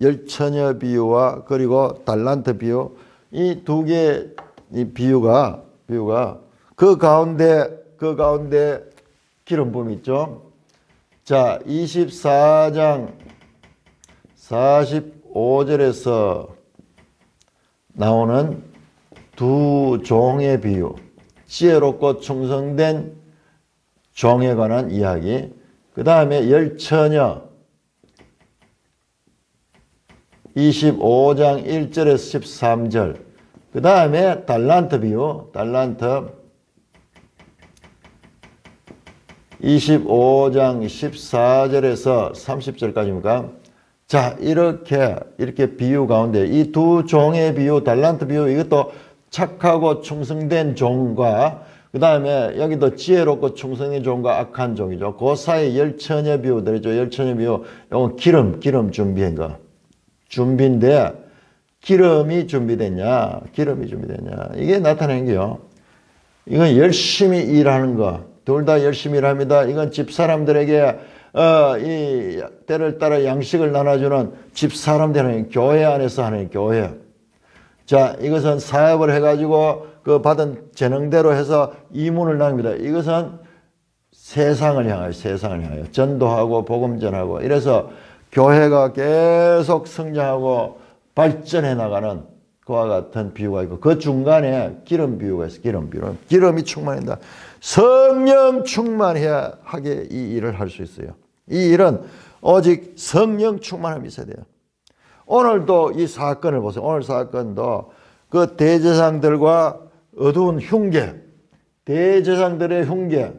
열처녀 비유와 그리고 달란트 비유 이 두 개의 비유가 그 가운데 기름 부음이 있죠. 자, 24장 45절에서 나오는 두 종의 비유, 지혜롭고 충성된 종에 관한 이야기, 그 다음에 열처녀 25장 1절에서 13절, 그 다음에 달란트 비유, 달란트 25장 14절에서 30절까지입니까? 자, 이렇게 비유 가운데 이 두 종의 비유, 달란트 비유, 이것도 착하고 충성된 종과 그 다음에 여기도 지혜롭고 충성된 종과 악한 종이죠. 그 사이 열처녀 비유들이죠. 열처녀 비유, 이건 기름 준비한 거. 준비인데 기름이 준비됐냐? 이게 나타낸 게요. 이건 열심히 일하는 거. 둘 다 열심히 일합니다. 이건 집사람들에게 이 때를 따라 양식을 나눠주는 집사람들은 교회 안에서 하는 교회. 자, 이것은 사업을 해가지고 그 받은 재능대로 해서 이문을 남깁니다. 이것은 세상을 향하여 전도하고 복음 전하고 이래서 교회가 계속 성장하고 발전해 나가는 그와 같은 비유가 있고 그 중간에 기름 비유가 있어요. 기름이 충만한다. 성령 충만해야 하게 이 일을 할 수 있어요. 이 일은 오직 성령 충만함이 있어야 돼요. 오늘도 이 사건을 보세요. 오늘 사건도 그 대제사장들과 어두운 흉계, 대제사장들의 흉계,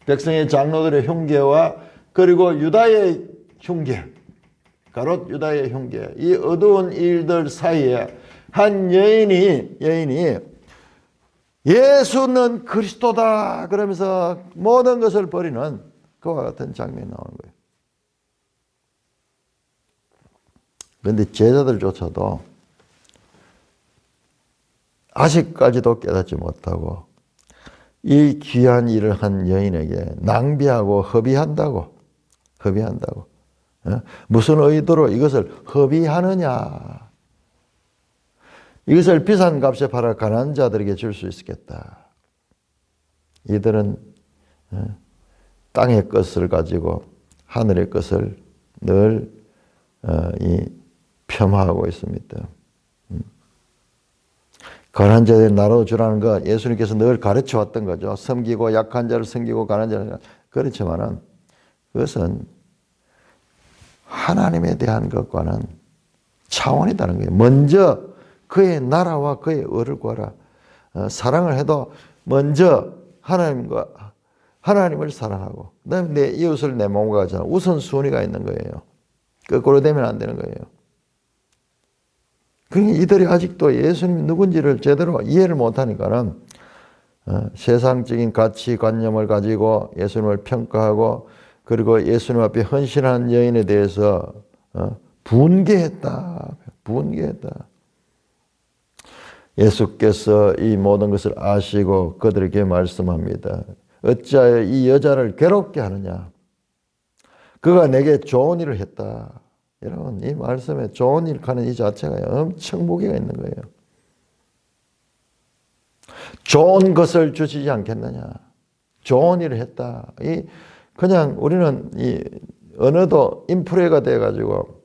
백성의 장로들의 흉계와 그리고 유다의 흉계, 가롯 유다의 흉계, 이 어두운 일들 사이에 한 여인이 예수는 그리스도다 그러면서 모든 것을 버리는 그와 같은 장면이 나오는 거예요. 그런데 제자들조차도 아직까지도 깨닫지 못하고 이 귀한 일을 한 여인에게 낭비하고 허비한다고. 무슨 의도로 이것을 허비하느냐. 이것을 비싼 값에 팔아 가난한 자들에게 줄 수 있겠다. 이들은 땅의 것을 가지고 하늘의 것을 늘 폄하하고 있습니다. 가난한 자들에게 나눠주라는 것 예수님께서 늘 가르쳐 왔던 거죠. 섬기고 약한 자를 섬기고 가난한 자를. 그렇지만은 그것은 하나님에 대한 것과는 차원이 다른 거예요. 먼저 그의 나라와 그의 의를 구하라. 사랑을 해도 먼저 하나님을 사랑하고 그다음에 내 이웃을 내 몸과 같이 우선순위가 있는 거예요. 거꾸로 되면 안 되는 거예요. 그러니까 이들이 아직도 예수님이 누군지를 제대로 이해를 못하니까는 세상적인 가치관념을 가지고 예수님을 평가하고 그리고 예수님 앞에 헌신한 여인에 대해서 분개했다. 분개했다. 예수께서 이 모든 것을 아시고 그들에게 말씀합니다. 어찌하여 이 여자를 괴롭게 하느냐? 그가 내게 좋은 일을 했다. 여러분, 이 말씀에 좋은 일 하는 이 자체가 엄청 무게가 있는 거예요. 좋은 것을 주시지 않겠느냐? 좋은 일을 했다. 그냥 우리는 이 언어도 인프레가 돼가지고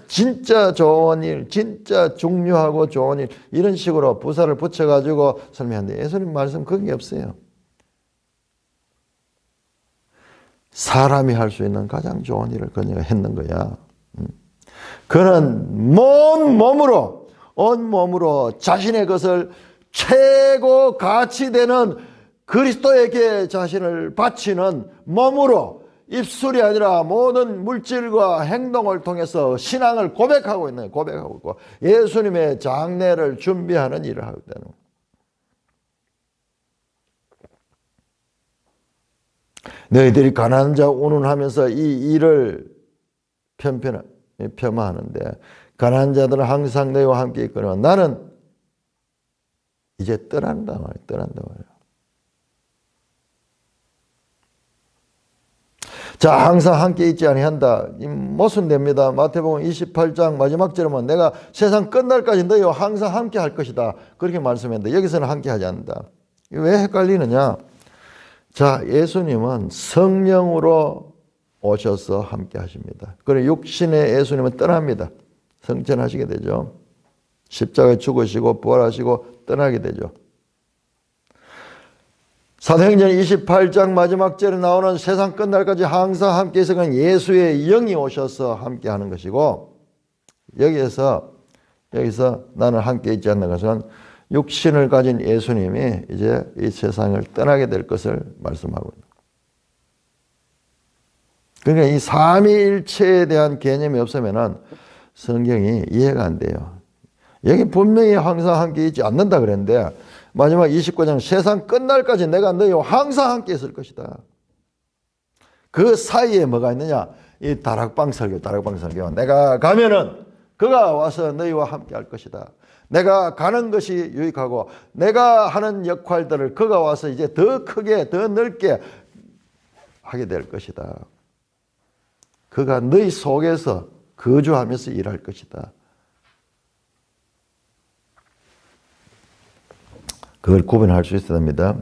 진짜 좋은 일, 진짜 중요하고 좋은 일 이런 식으로 부사를 붙여가지고 설명하는데 예수님 말씀 그런 게 없어요. 사람이 할 수 있는 가장 좋은 일을 그녀가 했는 거야. 그는 온 몸으로 자신의 것을 최고 가치되는 그리스도에게 자신을 바치는 몸으로 입술이 아니라 모든 물질과 행동을 통해서 신앙을 고백하고 있는, 고백하고 있고 예수님의 장례를 준비하는 일을 하고 있다는 거예요. 너희들이 가난한 자 운운하면서 이 일을 폄하하는데 가난한 자들은 항상 너희와 함께 있거니와 나는 이제 떠난다 말이에요. 떠난다 말이에요. 자, 항상 함께 있지 아니한다. 모순됩니다. 마태복음 28장 마지막 절에 보면 내가 세상 끝날까지 너희와 항상 함께 할 것이다. 그렇게 말씀했는데 여기서는 함께 하지 않는다. 왜 헷갈리느냐? 자, 예수님은 성령으로 오셔서 함께 하십니다. 그리고 육신의 예수님은 떠납니다. 성천하시게 되죠. 십자가에 죽으시고 부활하시고 떠나게 되죠. 사도행전 28장 마지막 절에 나오는 세상 끝날까지 항상 함께 있어 간 예수의 영이 오셔서 함께 하는 것이고 여기서 나는 함께 있지 않는 것은 육신을 가진 예수님이 이제 이 세상을 떠나게 될 것을 말씀하고 있는 거예요. 그러니까 이 삼위일체에 대한 개념이 없으면 성경이 이해가 안 돼요. 여기 분명히 항상 함께 있지 않는다 그랬는데 마지막 29장 세상 끝날까지 내가 너희와 항상 함께 있을 것이다. 그 사이에 뭐가 있느냐? 이 다락방 설교. 내가 가면은 그가 와서 너희와 함께 할 것이다. 내가 가는 것이 유익하고 내가 하는 역할들을 그가 와서 이제 더 크게 더 넓게 하게 될 것이다. 그가 너희 속에서 거주하면서 일할 것이다. 그걸 구분할 수 있어야 됩니다.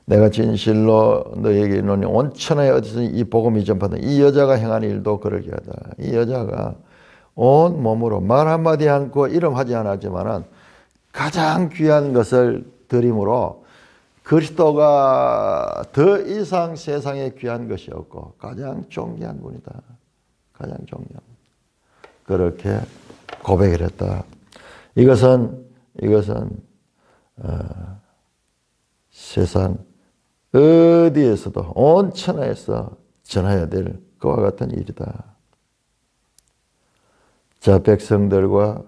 내가 진실로 너에게 이르노니 온 천하에 어디서 이 복음이 전파된 이 여자가 행한 일도 그러게 하다. 이 여자가 온 몸으로 말 한마디 않고 이름하지 않았지만 가장 귀한 것을 드림으로 그리스도가 더 이상 세상에 귀한 것이 없고 가장 존귀한 분이다. 가장 존귀한 분. 그렇게 고백을 했다. 이것은 세상 어디에서도 온 천하에서 전해야 될 그와 같은 일이다. 자, 백성들과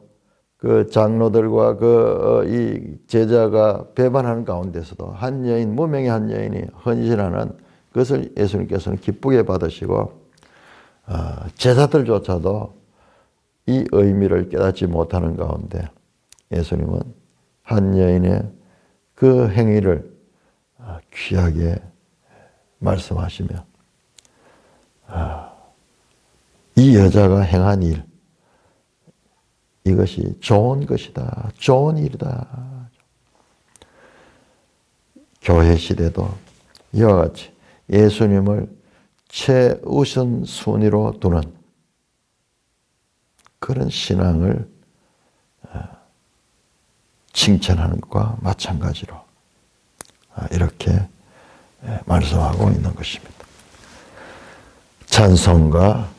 그 장로들과 이 제자가 배반하는 가운데서도 한 여인, 무명의 한 여인이 헌신하는 그것을 예수님께서는 기쁘게 받으시고 제자들조차도 이 의미를 깨닫지 못하는 가운데 예수님은 한 여인의 그 행위를 귀하게 말씀하시며 이 여자가 행한 일 이것이 좋은 것이다. 좋은 일이다. 교회 시대도 이와 같이 예수님을 최우선 순위로 두는 그런 신앙을 칭찬하는 것과 마찬가지로 이렇게 말씀하고 있는 것입니다. 찬송가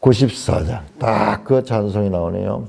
94장 딱 그 찬송이 나오네요.